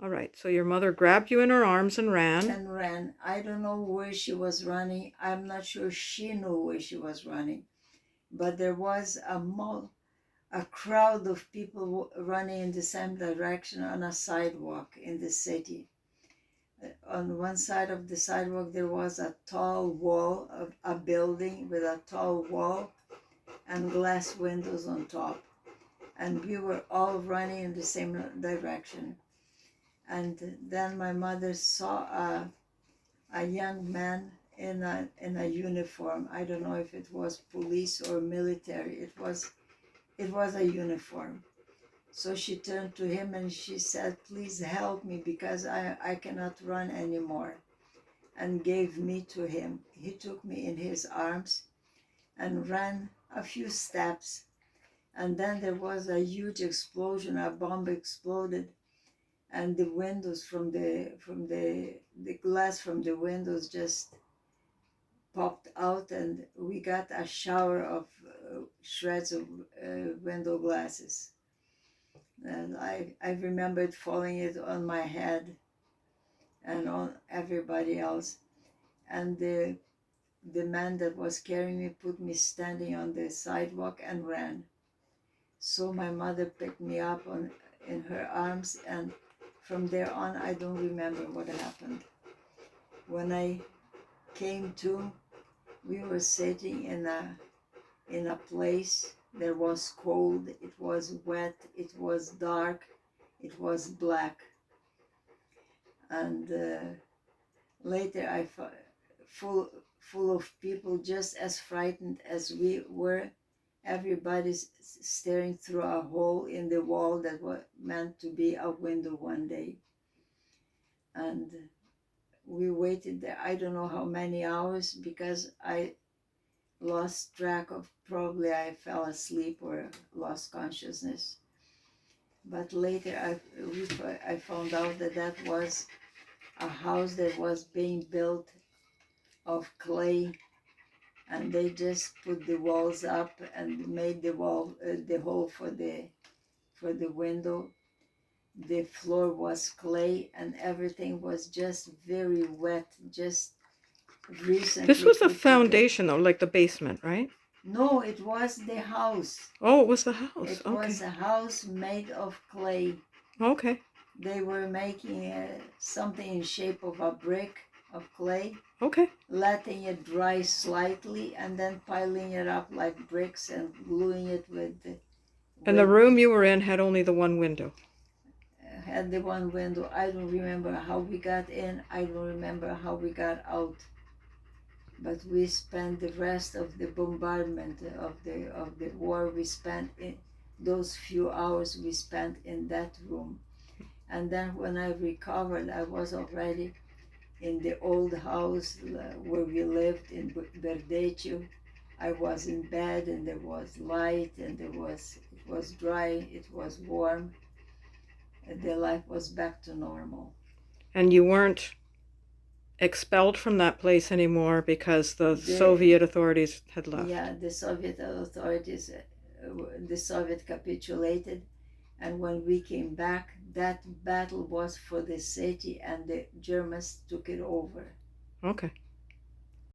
All right. So your mother grabbed you in her arms and ran. And ran. I don't know where she was running. I'm not sure she knew where she was running. But there was a crowd of people running in the same direction on a sidewalk in the city. On one side of the sidewalk, there was a tall wall of a building with a tall wall and glass windows on top. And we were all running in the same direction. And then my mother saw a young man in a uniform. I don't know if it was police or military. It was a uniform. So she turned to him and she said, "Please help me because I cannot run anymore," and gave me to him. He took me in his arms and ran a few steps. And then there was a huge explosion. A bomb exploded, and the windows from the glass from the windows just popped out, and we got a shower of shreds of window glasses. And I remembered falling it on my head and on everybody else. And the man that was carrying me put me standing on the sidewalk and ran. So my mother picked me up in her arms, and from there on, I don't remember what happened. When I came to, we were sitting in a place that was cold, it was wet, it was dark, it was black. And later full of people just as frightened as we were. Everybody's staring through a hole in the wall that was meant to be a window one day. And we waited there, I don't know how many hours, because I lost track of, probably I fell asleep or lost consciousness. But later I found out that that was a house that was being built of clay, and they just put the walls up and made the hole for the window. The floor was clay and everything was just very wet, just recently. This was the put together. foundation, though, like the basement, right? No, it was the house. Oh, it was the house. It Okay. was a house made of clay. Okay. They were making something in shape of a brick of clay, Okay. letting it dry slightly, and then piling it up like bricks and gluing it with And the room you were in had only the one window. had the one window. I don't remember how we got in. I don't remember how we got out. But we spent the rest of the bombardment of the war. We spent in those few hours we spent in that room. And then when I recovered, I was already in the old house where we lived in Berdychiv. I was in bed and there was light and it was dry, it was warm. And the life was back to normal. And you weren't expelled from that place anymore because the Soviet authorities had left. Yeah, the Soviet authorities, the Soviet capitulated. And when we came back, that battle was for the city and the Germans took it over. Okay.